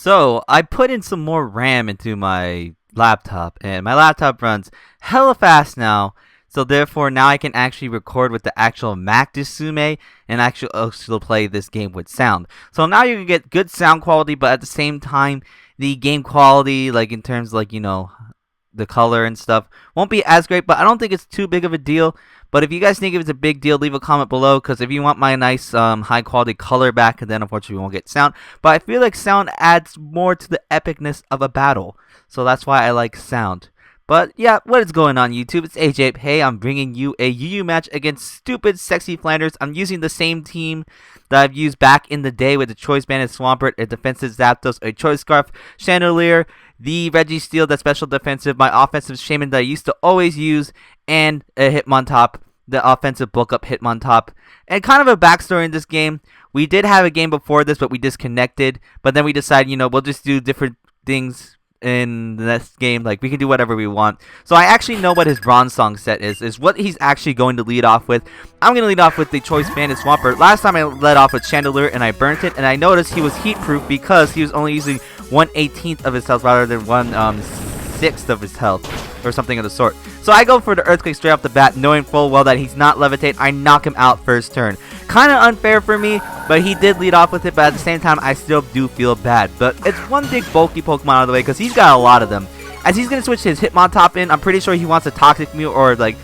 So I put in some more RAM into my laptop, and my laptop runs hella fast now. So therefore, now I can actually record with the actual Mac Disume and actually also play this game with sound. So now you can get good sound quality, but at the same time, the game quality, like in terms like the color and stuff, won't be as great. But I don't think it's too big of a deal. But if you guys think it's a big deal, leave a comment below, because if you want my nice high quality color back, then unfortunately we won't get sound. But I feel like sound adds more to the epicness of a battle, so that's why I like sound. But yeah, what is going on YouTube? It's AJayPay. I'm bringing you a UU match against Stupid Sexy Flanders. I'm using the same team that I've used back in the day with the Choice Bandit Swampert, a defensive Zapdos, a Choice Scarf, Chandelier, the Registeel, that special defensive, my offensive Shaman that I used to always use, and a Hitmontop, the offensive bulk up Hitmontop. And kind of a backstory in this game. We did have a game before this, but we disconnected. But then we decided, we'll just do different things in the next game. Like, we can do whatever we want. So I actually know what his Bronze Song set is what he's actually going to lead off with. I'm going to lead off with the Choice Bandit Swampert. Last time I led off with Chandelier and I burnt it, and I noticed he was heat proof because he was only using 1/18 of his health rather than 1/6 of his health, or something of the sort. So I go for the Earthquake straight off the bat, knowing full well that he's not Levitate. I knock him out first turn. Kind of unfair for me, but he did lead off with it. But at the same time, I still do feel bad. But it's one big bulky Pokemon out of the way, because he's got a lot of them. As he's going to switch his Hitmontop in, I'm pretty sure he wants to Toxic me or like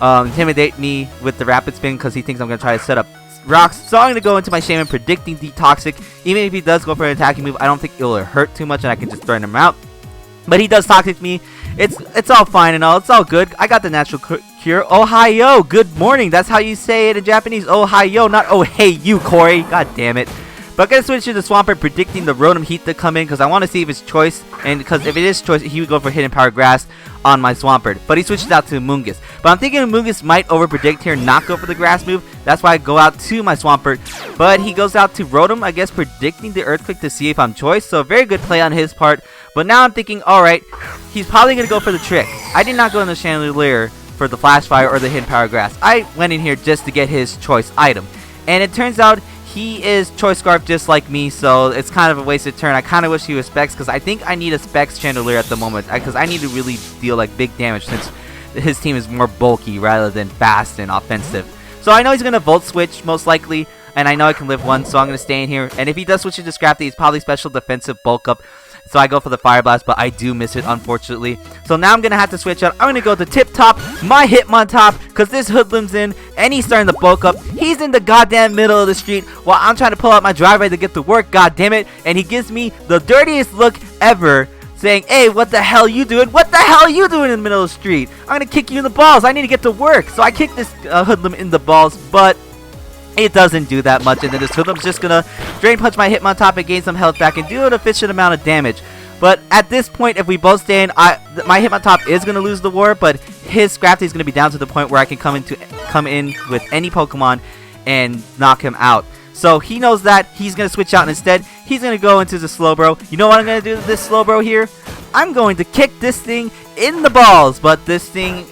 intimidate me with the Rapid Spin, because he thinks I'm going to try to set up rocks. So I'm going to go into my Shaman predicting the Toxic. Even if he does go for an attacking move, I don't think it'll hurt too much and I can just throw him out. But he does Toxic me. It's all fine and all. It's all good. I got the natural cure. Ohio. Good morning. That's how you say it in Japanese. Ohio, not oh hey you, Corey. God damn it. But I'm going to switch to the Swampert, predicting the Rotom Heat to come in, because I want to see if it's Choice. And because if it is Choice, he would go for Hidden Power Grass on my Swampert. But he switches out to Mungus. But I'm thinking Mungus might over-predict here, not go for the Grass move. That's why I go out to my Swampert. But he goes out to Rotom, I guess, predicting the Earthquake to see if I'm Choice. So a very good play on his part. But now I'm thinking, alright, he's probably going to go for the Trick. I did not go in the Chandelier for the Flash Fire or the Hidden Power Grass. I went in here just to get his Choice item. And it turns out he is Choice Scarf just like me, so it's kind of a wasted turn. I kind of wish he was Specs, because I think I need a Specs Chandelier at the moment, because I need to really deal like big damage since his team is more bulky rather than fast and offensive. So I know he's going to Volt Switch most likely, and I know I can live one, so I'm going to stay in here. And if he does switch into Scrafty, he's probably special defensive bulk up. So I go for the Fire Blast, but I do miss it, unfortunately. So now I'm going to have to switch out. I'm going to go to Tip Top, my Hitmontop, because this Hoodlum's in, and he's starting to bulk up. He's in the goddamn middle of the street while I'm trying to pull out my driveway to get to work, god damn it. And he gives me the dirtiest look ever, saying, hey, what the hell you doing? What the hell are you doing in the middle of the street? I'm going to kick you in the balls. I need to get to work. So I kick this Hoodlum in the balls, but it doesn't do that much, and then this Hoodlum's just gonna Drain Punch my Hitmontop and gain some health back and do an efficient amount of damage. But at this point, if we both stay in, my Hitmontop is gonna lose the war, but his Scrafty is gonna be down to the point where I can come in with any Pokemon and knock him out. So he knows that. He's gonna switch out, and instead he's gonna go into the Slowbro. You know what I'm gonna do to this Slowbro here? I'm going to kick this thing in the balls, but this thing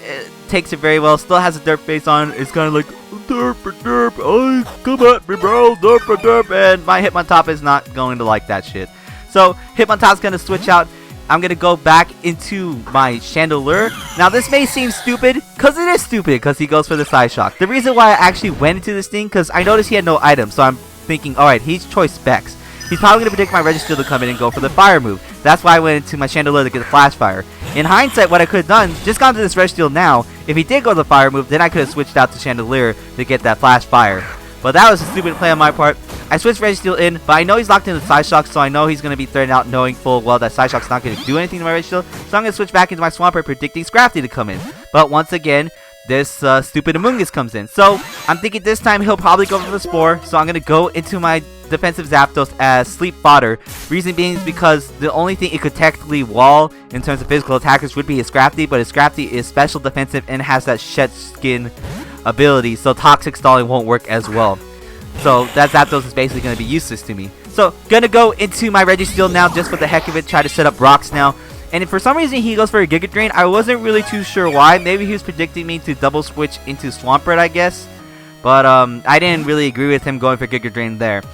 takes it very well. Still has a derp face on. It's kind of like derp, oh, come at me, bro, derp, and my Hitmontop is not going to like that shit. So Hitmontop's gonna switch out. I'm gonna go back into my Chandelier. Now this may seem stupid, cause it is stupid, cause he goes for the Side Shock. The reason why I actually went into this thing, cause I noticed he had no items, so I'm thinking, alright, he's Choice Specs. He's probably going to predict my Registeel to come in and go for the Fire move. That's why I went into my Chandelier to get the Flash Fire. In hindsight, what I could have done, just gone to this Registeel now. If he did go to the Fire move, then I could have switched out to Chandelier to get that Flash Fire. But that was a stupid play on my part. I switched Registeel in, but I know he's locked into Side Shock, so I know he's going to be threatened out, knowing full well that Side Shock's not going to do anything to my Registeel. So I'm going to switch back into my Swampert, predicting Scrafty to come in. But once again, this stupid Amoonguss comes in. So I'm thinking this time he'll probably go for the Spore. So I'm going to go into my defensive Zapdos as Sleep Fodder. Reason being is because the only thing it could technically wall in terms of physical attackers would be his Scrafty, but his Scrafty is special defensive and has that Shed Skin ability, so Toxic Stalling won't work as well. So that Zapdos is basically going to be useless to me. So gonna go into my Registeel now just for the heck of it, try to set up rocks now. And if for some reason he goes for a Giga Drain, I wasn't really too sure why. Maybe he was predicting me to double switch into Swampert, I guess. But I didn't really agree with him going for Giga Drain there.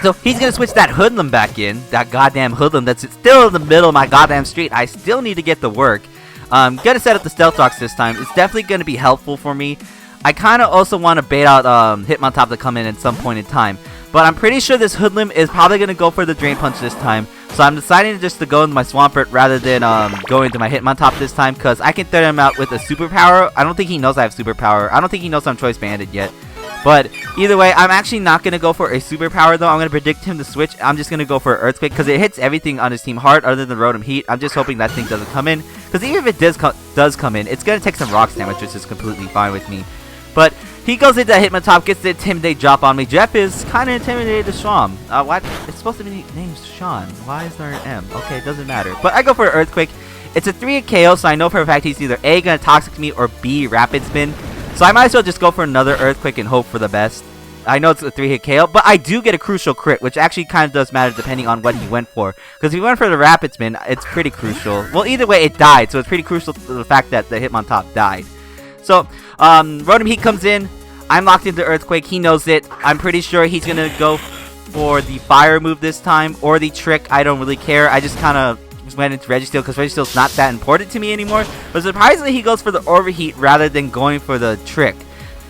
So he's gonna switch that hoodlum back in, that goddamn hoodlum that's still in the middle of my goddamn street. I still need to get the work. Gonna set up the stealth rocks this time. It's definitely gonna be helpful for me. I kind of also want to bait out Hitmontop to come in at some point in time. But I'm pretty sure this hoodlum is probably gonna go for the drain punch this time. So I'm deciding just to go into my Swampert rather than going into my Hitmontop this time, because I can throw him out with a superpower. I don't think he knows I have superpower. I don't think he knows I'm choice banded yet. But either way, I'm actually not going to go for a superpower though. I'm going to predict him to switch. I'm just going to go for Earthquake because it hits everything on his team hard other than Rotom Heat. I'm just hoping that thing doesn't come in. Because even if it does come in, it's going to take some rocks damage, which is completely fine with me. But he goes into Hitmontop, gets the Intimidate drop on me. Jeff is kind of intimidated to Shawm. What? It's supposed to be named Sean. Why is there an M? Okay, it doesn't matter. But I go for Earthquake. It's a 3-hit KO, so I know for a fact he's either A, going to Toxic me, or B, Rapid Spin. So I might as well just go for another Earthquake and hope for the best. I know it's a 3-hit KO, but I do get a crucial crit, which actually kind of does matter depending on what he went for. Because if he went for the Rapid Spin, it's pretty crucial. Well, either way, it died, so it's pretty crucial to the fact that the Hitmontop died. So, Rotom Heat comes in. I'm locked into Earthquake. He knows it. I'm pretty sure he's going to go for the Fire move this time, or the Trick. I don't really care. I just kind of went into Registeel because Registeel's not that important to me anymore. But surprisingly, he goes for the Overheat rather than going for the Trick.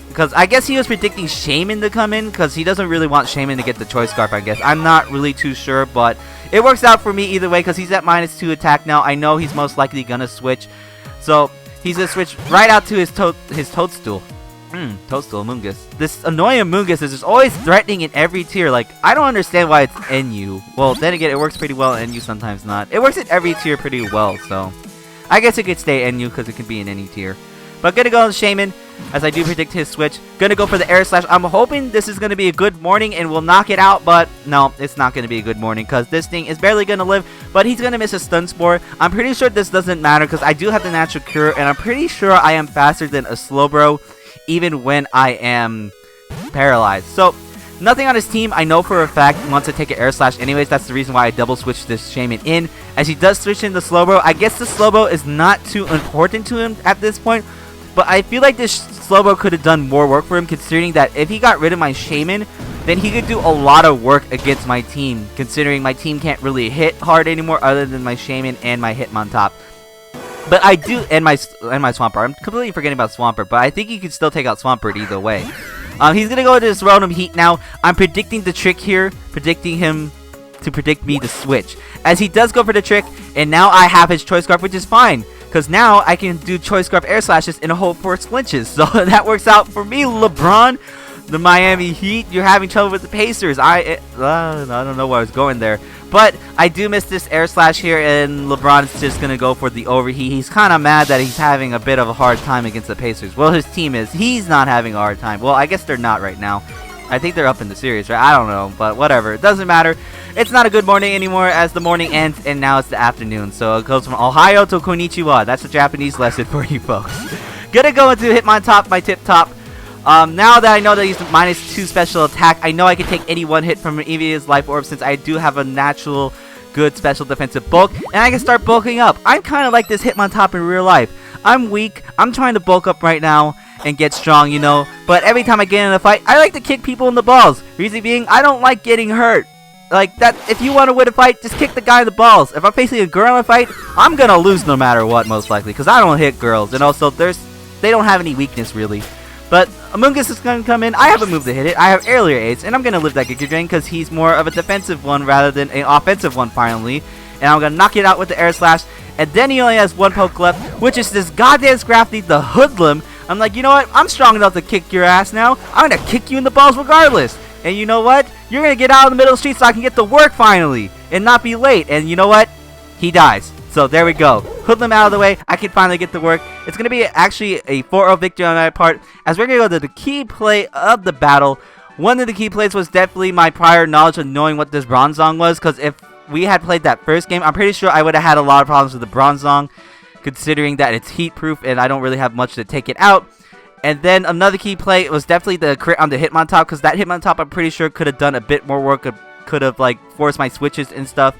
Because I guess he was predicting Shaman to come in, because he doesn't really want Shaman to get the Choice Scarf, I guess. I'm not really too sure, but it works out for me either way because he's at -2 attack now. I know he's most likely going to switch. So he's going to switch right out to his Toadstool. Toadstool, Amoonguss. This annoying Amoonguss is just always threatening in every tier. Like, I don't understand why it's NU. Well, then again, it works pretty well in NU, sometimes not. It works in every tier pretty well, so I guess it could stay NU because it can be in any tier. But gonna go on Shaman, as I do predict his switch. Gonna go for the Air Slash. I'm hoping this is gonna be a good morning and will knock it out, but no, it's not gonna be a good morning because this thing is barely gonna live, but he's gonna miss a Stun Spore. I'm pretty sure this doesn't matter because I do have the Natural Cure, and I'm pretty sure I am faster than a Slowbro, even when I am paralyzed. So, nothing on his team, I know for a fact, wants to take an Air Slash anyways. That's the reason why I double switched this Shaman in. As he does switch in the Slowbro, I guess the Slowbro is not too important to him at this point. But I feel like this Slowbro could have done more work for him, considering that if he got rid of my Shaman, then he could do a lot of work against my team, considering my team can't really hit hard anymore other than my Shaman and my Hitmontop. But I do, and my Swampert. I'm completely forgetting about Swampert, but I think he can still take out Swampert either way. He's going to go into this Rotom Heat now. I'm predicting the Trick here, predicting him to predict me to switch. As he does go for the Trick, and now I have his Choice Scarf, which is fine. Because now I can do Choice Scarf Air Slashes in a whole 4 flinches. So that works out for me, LeBron. The Miami Heat, you're having trouble with the Pacers. I don't know where I was going there. But I do miss this Air Slash here, and LeBron's just going to go for the Overheat. He's kind of mad that he's having a bit of a hard time against the Pacers. Well, his team is. He's not having a hard time. Well, I guess they're not right now. I think they're up in the series, right? I don't know, but whatever. It doesn't matter. It's not a good morning anymore as the morning ends, and now it's the afternoon. So it goes from Ohio to Konnichiwa. That's a Japanese lesson for you folks. Gonna go into Hitmontop, my tip top. Now that I know that he's -2 special attack, I know I can take any one hit from Eevee's Life Orb since I do have a natural good special defensive bulk, and I can start bulking up. I'm kind of like this Hitmontop in real life. I'm weak. I'm trying to bulk up right now and get strong, you know, but every time I get in a fight, I like to kick people in the balls. Reason being, I don't like getting hurt. Like that, if you want to win a fight, just kick the guy in the balls. If I'm facing a girl in a fight, I'm gonna lose no matter what, most likely, because I don't hit girls, and also they don't have any weakness really. But Amoonguss is going to come in. I have a move to hit it. I have Earlier Aids, and I'm going to live that Giga Drain because he's more of a defensive one rather than an offensive one finally. And I'm going to knock it out with the Air Slash. And then he only has one poke left, which is this goddamn Scrafty, the Hoodlum. I'm like, you know what? I'm strong enough to kick your ass now. I'm going to kick you in the balls regardless. And you know what? You're going to get out in the middle of the street so I can get to work finally and not be late. And you know what? He dies. So there we go. Hoodlum out of the way. I can finally get to work. It's going to be actually a 4-0 victory on my part, as we're going to go to the key play of the battle. One of the key plays was definitely my prior knowledge of knowing what this Bronzong was, because if we had played that first game, I'm pretty sure I would have had a lot of problems with the Bronzong, considering that it's heat proof and I don't really have much to take it out. And then another key play was definitely the crit on the Hitmontop, because that Hitmontop I'm pretty sure could have done a bit more work, could have like forced my switches and stuff.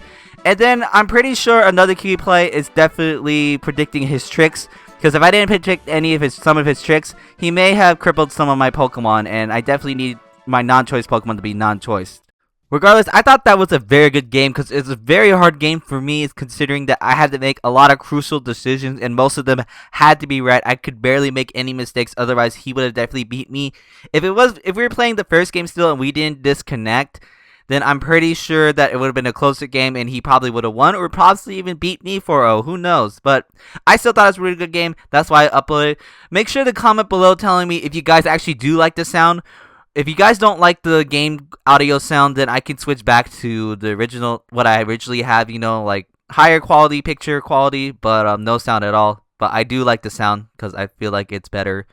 And then I'm pretty sure another key play is definitely predicting his tricks, because if I didn't predict some of his tricks, he may have crippled some of my Pokemon, and I definitely need my non-choice Pokemon to be non-choice. Regardless, I thought that was a very good game because it's a very hard game for me, considering that I had to make a lot of crucial decisions and most of them had to be right. I could barely make any mistakes, otherwise he would have definitely beat me. If we were playing the first game still and we didn't disconnect, then I'm pretty sure that it would have been a closer game and he probably would have won or possibly even beat me 4-0. Who knows? But I still thought it was a really good game. That's why I uploaded it. Make sure to comment below telling me if you guys actually do like the sound. If you guys don't like the game audio sound, then I can switch back to the original, what I originally have, like higher quality, picture quality, but no sound at all. But I do like the sound because I feel like it's better.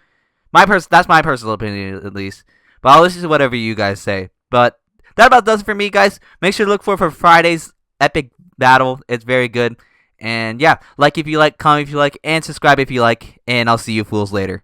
That's my personal opinion at least. But I'll listen to whatever you guys say. But that about does it for me, guys. Make sure to look for Friday's epic battle. It's very good. And yeah, like if you like, comment if you like, and subscribe if you like. And I'll see you fools later.